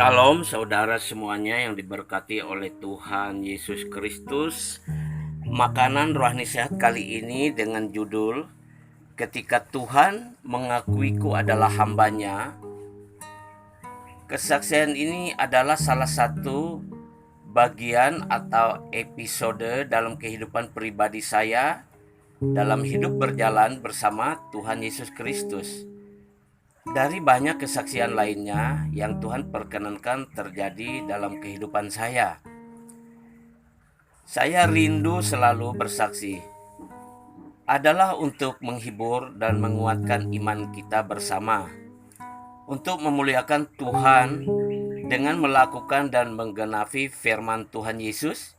Shalom saudara semuanya yang diberkati oleh Tuhan Yesus Kristus. Makanan rohani sehat kali ini dengan judul Ketika Tuhan mengakuiku adalah hambanya. Kesaksian ini adalah salah satu bagian atau episode dalam kehidupan pribadi saya dalam hidup berjalan bersama Tuhan Yesus Kristus. Dari banyak kesaksian lainnya yang Tuhan perkenankan terjadi dalam kehidupan saya rindu selalu bersaksi. Adalah untuk menghibur dan menguatkan iman kita bersama, untuk memuliakan Tuhan dengan melakukan dan menggenapi firman Tuhan Yesus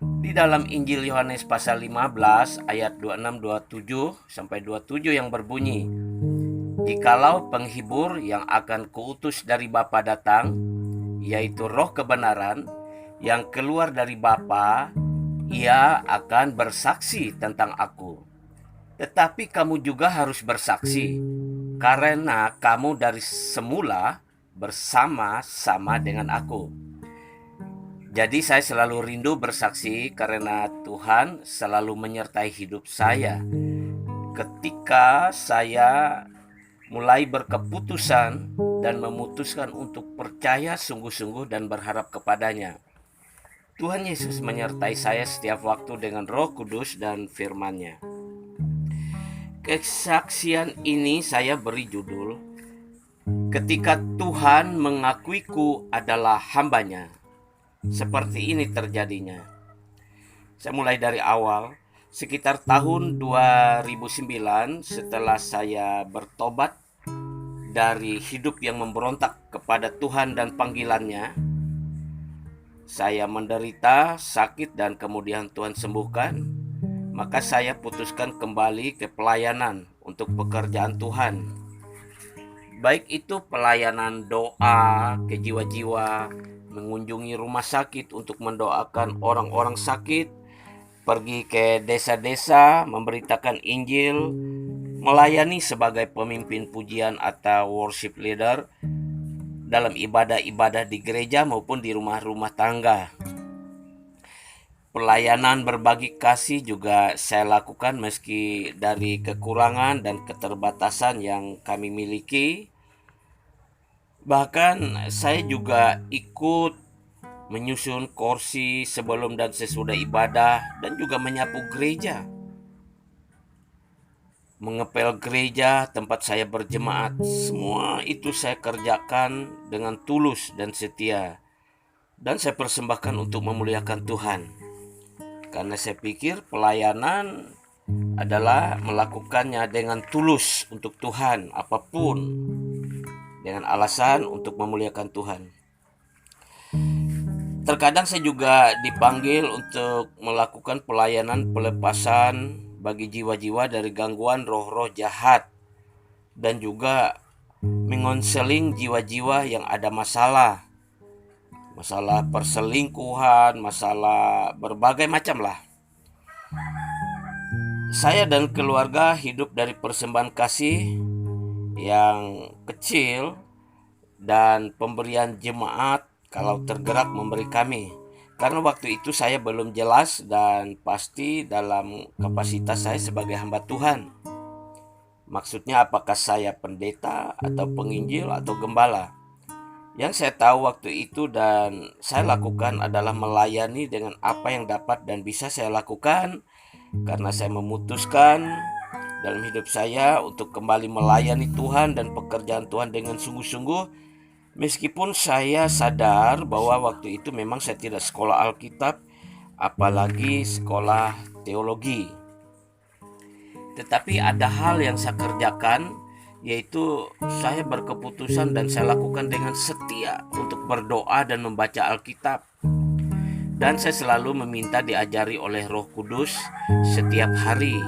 di dalam Injil Yohanes pasal 15 ayat 26-27 sampai 27 yang berbunyi, "Jikalau penghibur yang akan kuutus dari Bapa datang, yaitu Roh kebenaran yang keluar dari Bapa, ia akan bersaksi tentang aku. Tetapi kamu juga harus bersaksi, karena kamu dari semula bersama-sama dengan aku." Jadi saya selalu rindu bersaksi karena Tuhan selalu menyertai hidup saya. Ketika saya mulai berkeputusan dan memutuskan untuk percaya sungguh-sungguh dan berharap kepadanya, Tuhan Yesus menyertai saya setiap waktu dengan Roh Kudus dan firman-Nya. Kesaksian ini saya beri judul Ketika Tuhan mengakuiku adalah hambanya. Seperti ini terjadinya. Saya mulai dari awal. Sekitar tahun 2009 setelah saya bertobat dari hidup yang memberontak kepada Tuhan dan panggilannya, saya menderita sakit dan kemudian Tuhan sembuhkan. Maka saya putuskan kembali ke pelayanan untuk pekerjaan Tuhan. Baik itu pelayanan doa ke jiwa-jiwa, mengunjungi rumah sakit untuk mendoakan orang-orang sakit, pergi ke desa-desa memberitakan Injil, melayani sebagai pemimpin pujian atau worship leader dalam ibadah-ibadah di gereja maupun di rumah-rumah tangga. Pelayanan berbagi kasih juga saya lakukan meski dari kekurangan dan keterbatasan yang kami miliki. Bahkan saya juga ikut menyusun kursi sebelum dan sesudah ibadah dan juga menyapu gereja, mengepel gereja tempat saya berjemaat. Semua itu saya kerjakan dengan tulus dan setia, dan saya persembahkan untuk memuliakan Tuhan. Karena saya pikir pelayanan adalah melakukannya dengan tulus untuk Tuhan, apapun dengan alasan untuk memuliakan Tuhan. Terkadang saya juga dipanggil untuk melakukan pelayanan pelepasan bagi jiwa-jiwa dari gangguan roh-roh jahat, dan juga mengonseling jiwa-jiwa yang ada masalah perselingkuhan, masalah berbagai macam lah. Saya dan keluarga hidup dari persembahan kasih yang kecil dan pemberian jemaat kalau tergerak memberi kami. Karena waktu itu saya belum jelas dan pasti dalam kapasitas saya sebagai hamba Tuhan. Maksudnya apakah saya pendeta atau penginjil atau gembala. Yang saya tahu waktu itu dan saya lakukan adalah melayani dengan apa yang dapat dan bisa saya lakukan, karena saya memutuskan dalam hidup saya untuk kembali melayani Tuhan dan pekerjaan Tuhan dengan sungguh-sungguh. Meskipun saya sadar bahwa waktu itu memang saya tidak sekolah Alkitab, apalagi sekolah teologi. Tetapi ada hal yang saya kerjakan, yaitu saya berkeputusan dan saya lakukan dengan setia untuk berdoa dan membaca Alkitab. Dan saya selalu meminta diajari oleh Roh Kudus setiap hari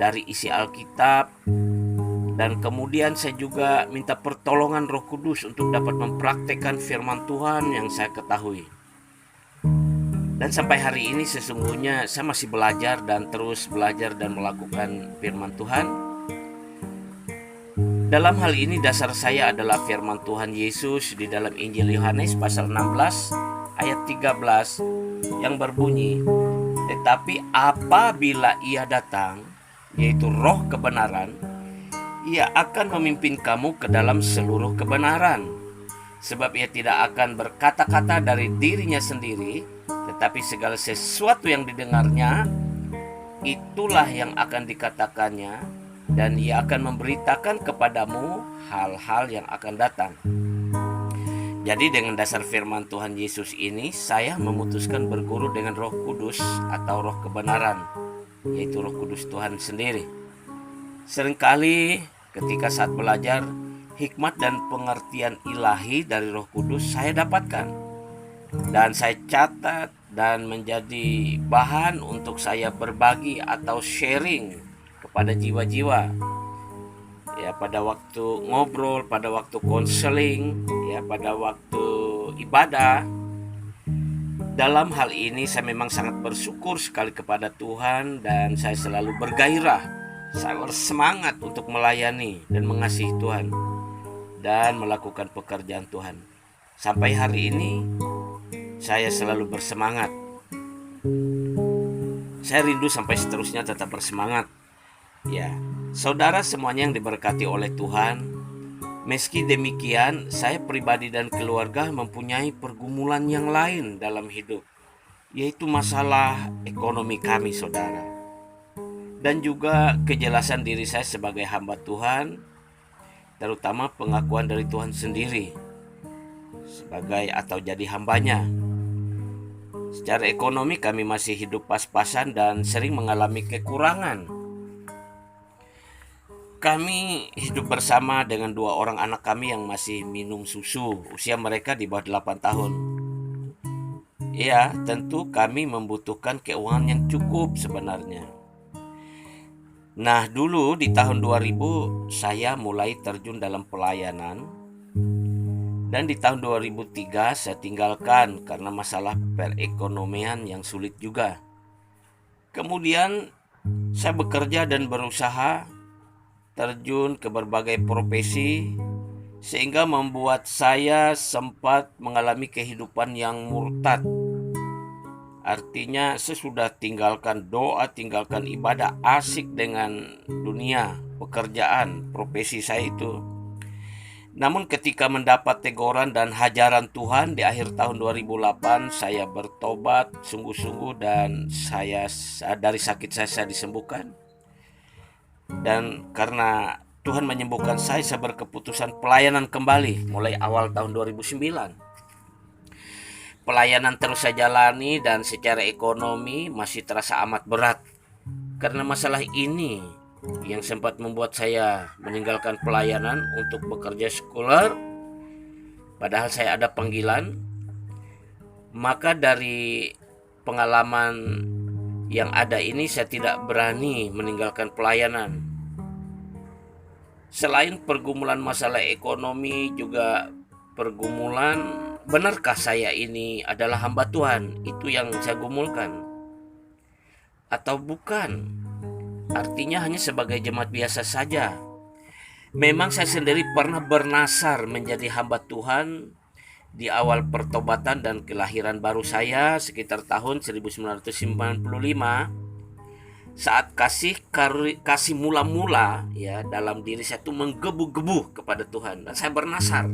dari isi Alkitab. Dan kemudian saya juga minta pertolongan Roh Kudus untuk dapat mempraktekkan firman Tuhan yang saya ketahui. Dan sampai hari ini sesungguhnya saya masih belajar dan terus belajar dan melakukan firman Tuhan. Dalam hal ini dasar saya adalah firman Tuhan Yesus di dalam Injil Yohanes pasal 16 ayat 13 yang berbunyi, "Tetapi apabila Ia datang, yaitu Roh kebenaran, Ia akan memimpin kamu ke dalam seluruh kebenaran. Sebab Ia tidak akan berkata-kata dari dirinya sendiri, tetapi segala sesuatu yang didengarnya, itulah yang akan dikatakannya, dan Ia akan memberitakan kepadamu hal-hal yang akan datang." Jadi dengan dasar firman Tuhan Yesus ini, saya memutuskan berguru dengan Roh Kudus atau Roh kebenaran, yaitu Roh Kudus Tuhan sendiri. Seringkali ketika saat belajar, hikmat dan pengertian ilahi dari Roh Kudus saya dapatkan, dan saya catat dan menjadi bahan untuk saya berbagi atau sharing kepada jiwa-jiwa, ya, pada waktu ngobrol, pada waktu konseling, ya, pada waktu ibadah. Dalam hal ini saya memang sangat bersyukur sekali kepada Tuhan, dan saya selalu bergairah, saya bersemangat untuk melayani dan mengasihi Tuhan dan melakukan pekerjaan Tuhan. Sampai hari ini saya selalu bersemangat. Saya rindu sampai seterusnya tetap bersemangat. Ya, saudara semuanya yang diberkati oleh Tuhan, meski demikian, saya pribadi dan keluarga mempunyai pergumulan yang lain dalam hidup, yaitu masalah ekonomi kami, saudara. Dan juga kejelasan diri saya sebagai hamba Tuhan, terutama pengakuan dari Tuhan sendiri sebagai atau jadi hambanya. Secara ekonomi kami masih hidup pas-pasan dan sering mengalami kekurangan. Kami hidup bersama dengan 2 orang anak kami yang masih minum susu. Usia mereka di bawah 8 tahun. Ya, tentu kami membutuhkan keuangan yang cukup sebenarnya. Nah, dulu di tahun 2000 saya mulai terjun dalam pelayanan. Dan di tahun 2003 saya tinggalkan karena masalah perekonomian yang sulit juga. Kemudian saya bekerja dan berusaha terjun ke berbagai profesi, sehingga membuat saya sempat mengalami kehidupan yang murtad. Artinya saya sudah tinggalkan doa, tinggalkan ibadah, asik dengan dunia, pekerjaan, profesi saya itu. Namun ketika mendapat teguran dan hajaran Tuhan di akhir tahun 2008, saya bertobat sungguh-sungguh dan dari sakit saya disembuhkan. Dan karena Tuhan menyembuhkan saya berkeputusan pelayanan kembali mulai awal tahun 2009. Pelayanan terus saya jalani dan secara ekonomi masih terasa amat berat. Karena masalah ini yang sempat membuat saya meninggalkan pelayanan untuk bekerja sekuler, padahal saya ada panggilan. Maka dari pengalaman yang ada ini, saya tidak berani meninggalkan pelayanan. Selain pergumulan masalah ekonomi, juga pergumulan, benarkah saya ini adalah hamba Tuhan? Itu yang saya gumulkan. Atau bukan? Artinya hanya sebagai jemaat biasa saja. Memang saya sendiri pernah bernasar menjadi hamba Tuhan di awal pertobatan dan kelahiran baru saya sekitar tahun 1995, saat kasih mula-mula, ya, dalam diri saya itu menggebu-gebu kepada Tuhan, dan saya bernasar.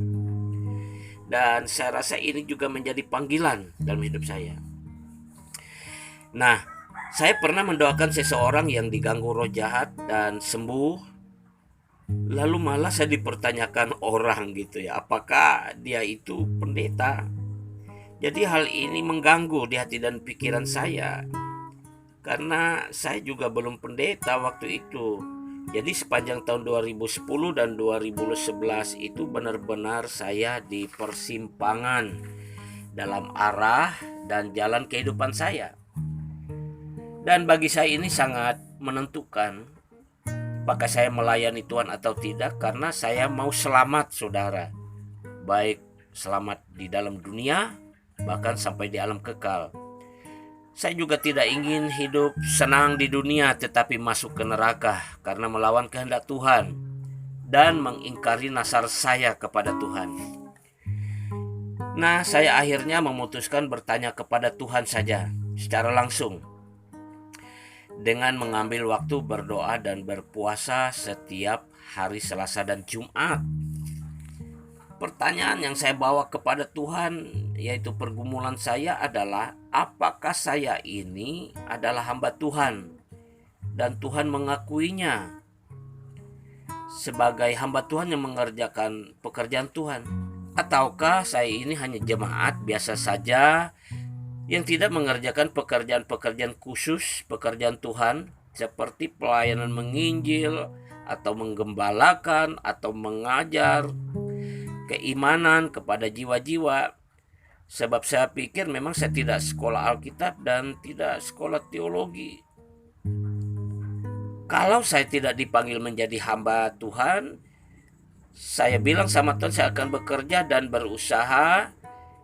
Dan saya rasa ini juga menjadi panggilan dalam hidup saya. Nah, saya pernah mendoakan seseorang yang diganggu roh jahat dan sembuh. Lalu malah saya dipertanyakan orang gitu, ya, apakah dia itu pendeta. Jadi hal ini mengganggu di hati dan pikiran saya, karena saya juga belum pendeta waktu itu. Jadi sepanjang tahun 2010 dan 2011 itu benar-benar saya di persimpangan dalam arah dan jalan kehidupan saya. Dan bagi saya ini sangat menentukan apakah saya melayani Tuhan atau tidak, karena saya mau selamat, saudara. Baik selamat di dalam dunia, bahkan sampai di alam kekal. Saya juga tidak ingin hidup senang di dunia tetapi masuk ke neraka karena melawan kehendak Tuhan. dan mengingkari nasar saya kepada Tuhan. Nah, saya akhirnya memutuskan bertanya kepada Tuhan saja secara langsung dengan mengambil waktu berdoa dan berpuasa setiap hari Selasa dan Jumat. Pertanyaan yang saya bawa kepada Tuhan, yaitu pergumulan saya adalah, apakah saya ini adalah hamba Tuhan dan Tuhan mengakuinya sebagai hamba Tuhan yang mengerjakan pekerjaan Tuhan, ataukah saya ini hanya jemaat biasa saja yang tidak mengerjakan pekerjaan-pekerjaan khusus, pekerjaan Tuhan seperti pelayanan menginjil atau menggembalakan atau mengajar keimanan kepada jiwa-jiwa. Sebab saya pikir memang saya tidak sekolah Alkitab dan tidak sekolah teologi. Kalau saya tidak dipanggil menjadi hamba Tuhan, saya bilang sama Tuhan saya akan bekerja dan berusaha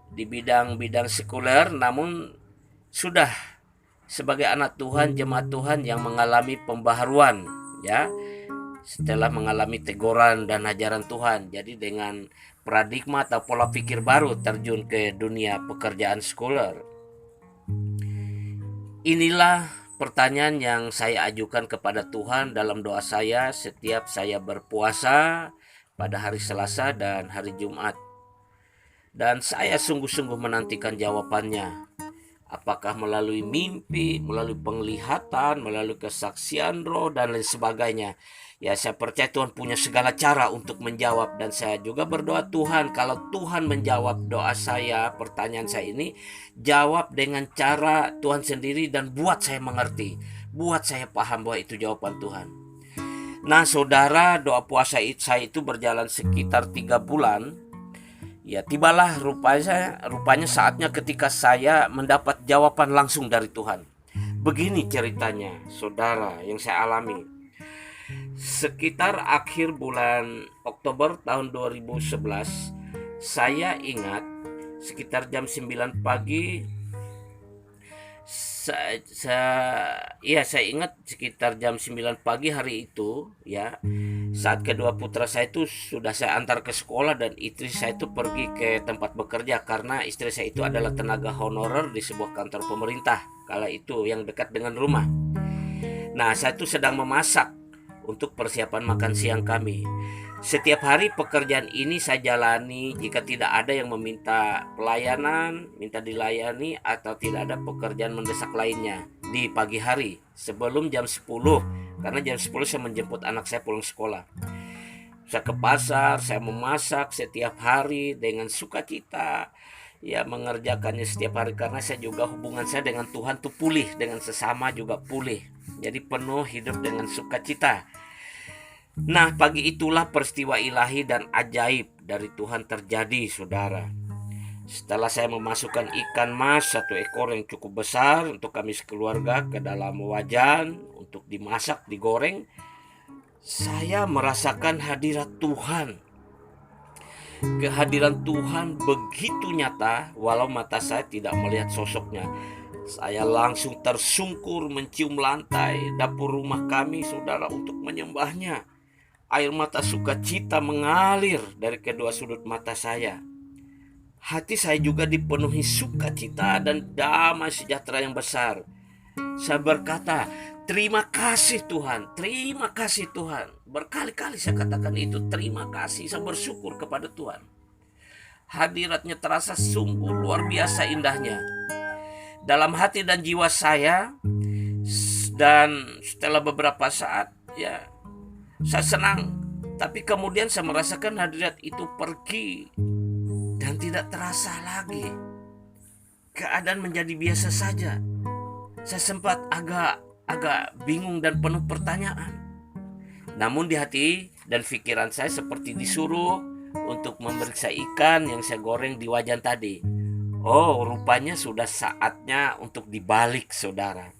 di bidang-bidang sekuler, namun sudah sebagai anak Tuhan, jemaat Tuhan yang mengalami pembaharuan, ya, setelah mengalami teguran dan ajaran Tuhan. Jadi dengan paradigma atau pola pikir baru terjun ke dunia pekerjaan sekuler. Inilah pertanyaan yang saya ajukan kepada Tuhan dalam doa saya setiap saya berpuasa pada hari Selasa dan hari Jumat. Dan saya sungguh-sungguh menantikan jawabannya. Apakah melalui mimpi, melalui penglihatan, melalui kesaksian roh, dan lain sebagainya. Ya, saya percaya Tuhan punya segala cara untuk menjawab. Dan saya juga berdoa, Tuhan, kalau Tuhan menjawab doa saya, pertanyaan saya ini, jawab dengan cara Tuhan sendiri dan buat saya mengerti, buat saya paham bahwa itu jawaban Tuhan. Nah, saudara, doa puasa saya itu berjalan sekitar 3 bulan. Ya, tibalah rupanya saatnya ketika saya mendapat jawaban langsung dari Tuhan. Begini ceritanya, saudara, yang saya alami. Sekitar akhir bulan Oktober tahun 2011, saya ingat sekitar jam 9 pagi, saya ingat sekitar jam 9 pagi hari itu, ya, saat kedua putra saya itu sudah saya antar ke sekolah dan istri saya itu pergi ke tempat bekerja, karena istri saya itu adalah tenaga honorer di sebuah kantor pemerintah kala itu yang dekat dengan rumah. Nah, saya itu sedang memasak untuk persiapan makan siang kami. Setiap hari pekerjaan ini saya jalani jika tidak ada yang meminta pelayanan, minta dilayani, atau tidak ada pekerjaan mendesak lainnya di pagi hari sebelum jam 10, karena jam 10 saya menjemput anak saya pulang sekolah. Saya ke pasar, saya memasak setiap hari dengan sukacita, ya, mengerjakannya setiap hari, karena saya juga hubungan saya dengan Tuhan tuh pulih, dengan sesama juga pulih. Jadi penuh hidup dengan sukacita. Nah, pagi itulah peristiwa ilahi dan ajaib dari Tuhan terjadi, saudara. Setelah saya memasukkan ikan mas 1 ekor yang cukup besar untuk kami sekeluarga ke dalam wajan untuk dimasak, digoreng, saya merasakan hadirat Tuhan. Kehadiran Tuhan begitu nyata walau mata saya tidak melihat sosoknya. Saya langsung tersungkur mencium lantai dapur rumah kami, saudara, untuk menyembahnya. Air mata sukacita mengalir dari kedua sudut mata saya. Hati saya juga dipenuhi sukacita dan damai sejahtera yang besar. Saya berkata, terima kasih Tuhan, terima kasih Tuhan. Berkali-kali saya katakan itu, terima kasih. Saya bersyukur kepada Tuhan. Hadiratnya terasa sungguh luar biasa indahnya dalam hati dan jiwa saya. Dan setelah beberapa saat, ya, saya senang, tapi kemudian saya merasakan hadirat itu pergi dan tidak terasa lagi. Keadaan menjadi biasa saja. Saya sempat agak bingung dan penuh pertanyaan. Namun di hati dan pikiran saya seperti disuruh untuk memeriksa ikan yang saya goreng di wajan tadi. Oh, rupanya sudah saatnya untuk dibalik, saudara.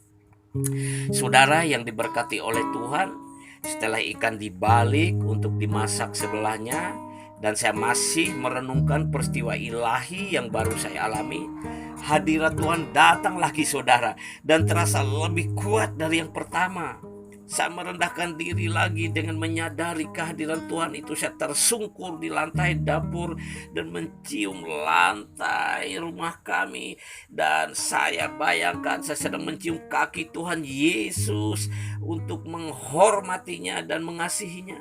Saudara yang diberkati oleh Tuhan, setelah ikan dibalik untuk dimasak sebelahnya, dan saya masih merenungkan peristiwa ilahi yang baru saya alami, hadirat Tuhan datang lagi, saudara, dan terasa lebih kuat dari yang pertama. Saya merendahkan diri lagi dengan menyadari kehadiran Tuhan itu. Saya tersungkur di lantai dapur dan mencium lantai rumah kami. Dan saya bayangkan saya sedang mencium kaki Tuhan Yesus untuk menghormatinya dan mengasihinya.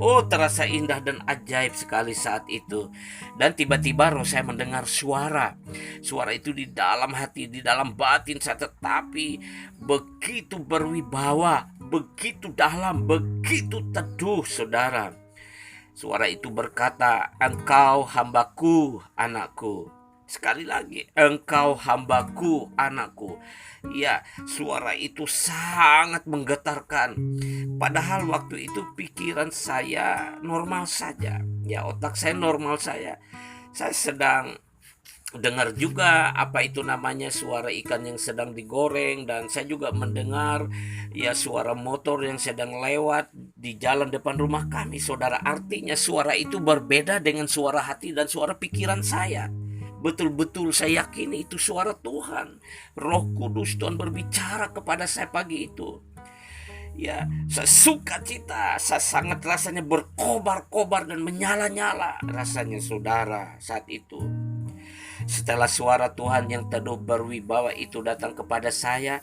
Oh, terasa indah dan ajaib sekali saat itu. Dan tiba-tiba roh saya mendengar suara. Suara itu di dalam hati, di dalam batin saya, tetapi begitu berwibawa, begitu dalam, begitu teduh, saudara. Suara itu berkata, "Engkau hambaku, anakku." Sekali lagi, "Engkau hambaku, anakku." Ya, suara itu sangat menggetarkan. Padahal waktu itu pikiran saya normal saja. Ya, otak saya normal saya. Saya sedang dengar juga apa itu namanya suara ikan yang sedang digoreng, dan saya juga mendengar ya suara motor yang sedang lewat di jalan depan rumah kami, saudara. Artinya suara itu berbeda dengan suara hati dan suara pikiran saya. Betul-betul saya yakini itu suara Tuhan. Roh Kudus Tuhan berbicara kepada saya pagi itu. Ya, saya suka cita, saya sangat rasanya berkobar-kobar dan menyala-nyala rasanya, saudara, saat itu. Setelah suara Tuhan yang teduh berwibawa itu datang kepada saya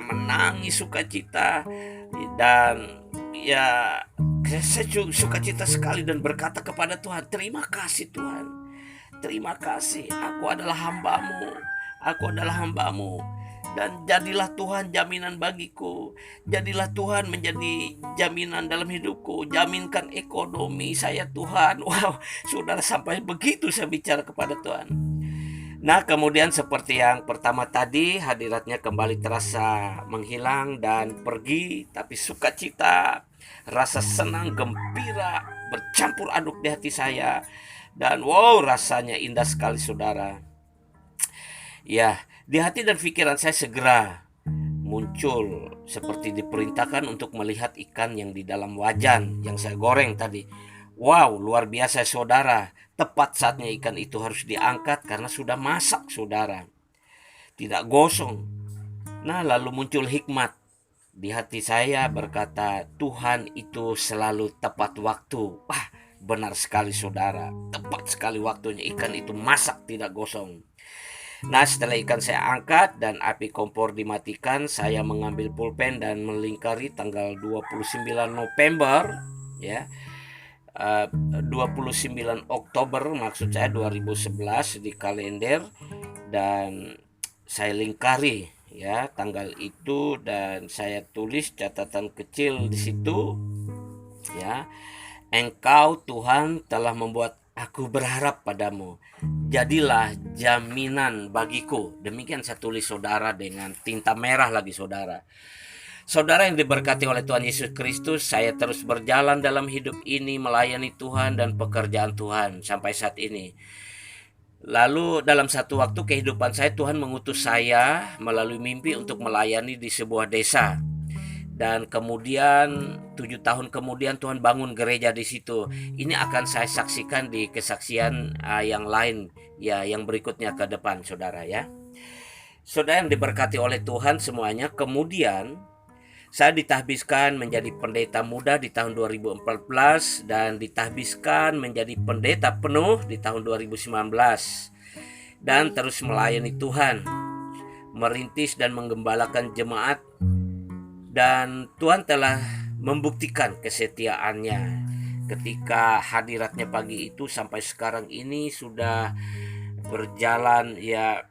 menangis sukacita. Dan ya, saya sukacita sekali dan berkata kepada Tuhan, "Terima kasih Tuhan, terima kasih, aku adalah hambamu, aku adalah hambamu. Dan jadilah Tuhan jaminan bagiku. Jadilah Tuhan menjadi jaminan dalam hidupku. Jaminkan ekonomi saya Tuhan." Wow, saudara, sampai begitu saya bicara kepada Tuhan. Nah, kemudian seperti yang pertama tadi, hadiratnya kembali terasa menghilang dan pergi. Tapi sukacita, rasa senang, gembira bercampur aduk di hati saya. Dan wow, rasanya indah sekali, saudara. Ya, di hati dan pikiran saya segera muncul seperti diperintahkan untuk melihat ikan yang di dalam wajan yang saya goreng tadi. Wow, luar biasa, saudara. Tepat saatnya ikan itu harus diangkat karena sudah masak, saudara. Tidak gosong. Nah, lalu muncul hikmat di hati saya berkata, Tuhan itu selalu tepat waktu. Wah, benar sekali, saudara. Tepat sekali waktunya ikan itu masak, tidak gosong. Nah, setelah ikan saya angkat dan api kompor dimatikan, saya mengambil pulpen dan melingkari tanggal 29 November, ya. 29 Oktober maksud saya 2011 di kalender, dan saya lingkari ya tanggal itu, dan saya tulis catatan kecil di situ, ya. Engkau Tuhan telah membuat aku berharap padamu. Jadilah jaminan bagiku. Demikian saya tulis, saudara, dengan tinta merah lagi, saudara. Saudara yang diberkati oleh Tuhan Yesus Kristus, saya terus berjalan dalam hidup ini melayani Tuhan dan pekerjaan Tuhan sampai saat ini. Lalu dalam satu waktu kehidupan saya, Tuhan mengutus saya melalui mimpi untuk melayani di sebuah desa. Dan kemudian 7 tahun kemudian Tuhan bangun gereja di situ. Ini akan saya saksikan di kesaksian yang lain ya, yang berikutnya ke depan, saudara ya. Saudara yang diberkati oleh Tuhan semuanya, kemudian saya ditahbiskan menjadi pendeta muda di tahun 2014 dan ditahbiskan menjadi pendeta penuh di tahun 2019, dan terus melayani Tuhan, merintis dan menggembalakan jemaat. Dan Tuhan telah membuktikan kesetiaannya ketika hadiratnya pagi itu sampai sekarang ini sudah berjalan ya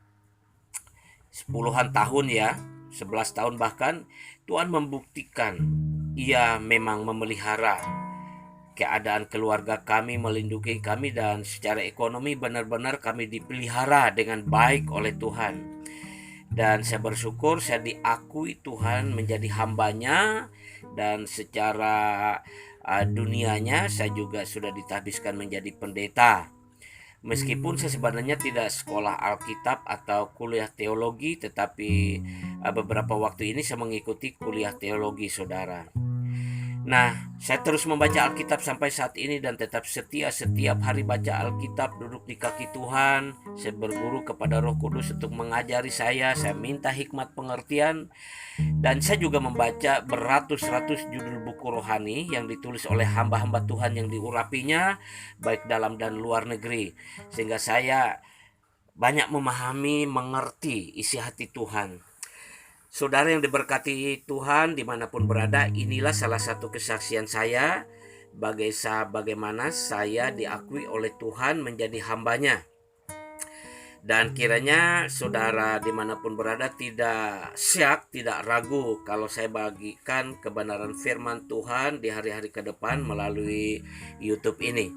puluhan tahun ya, 11 tahun bahkan. Tuhan membuktikan Ia memang memelihara keadaan keluarga kami, melindungi kami, dan secara ekonomi benar-benar kami dipelihara dengan baik oleh Tuhan. Dan saya bersyukur saya diakui Tuhan menjadi hambanya, dan secara dunianya saya juga sudah ditahbiskan menjadi pendeta. Meskipun saya sebenarnya tidak sekolah Alkitab atau kuliah teologi, tetapi beberapa waktu ini saya mengikuti kuliah teologi, saudara. Nah, saya terus membaca Alkitab sampai saat ini dan tetap setia setiap hari baca Alkitab, duduk di kaki Tuhan. Saya berguru kepada Roh Kudus untuk mengajari saya minta hikmat pengertian. Dan saya juga membaca beratus-ratus judul buku rohani yang ditulis oleh hamba-hamba Tuhan yang diurapinya, baik dalam dan luar negeri. Sehingga saya banyak memahami, mengerti isi hati Tuhan. Saudara yang diberkati Tuhan dimanapun berada, inilah salah satu kesaksian saya bagaimana saya diakui oleh Tuhan menjadi hambanya. Dan kiranya saudara dimanapun berada tidak syak, tidak ragu kalau saya bagikan kebenaran firman Tuhan di hari-hari ke depan melalui YouTube ini.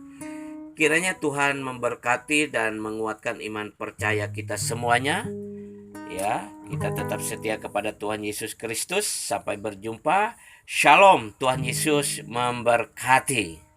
Kiranya Tuhan memberkati dan menguatkan iman percaya kita semuanya. Ya, kita tetap setia kepada Tuhan Yesus Kristus. Sampai berjumpa. Shalom, Tuhan Yesus memberkati.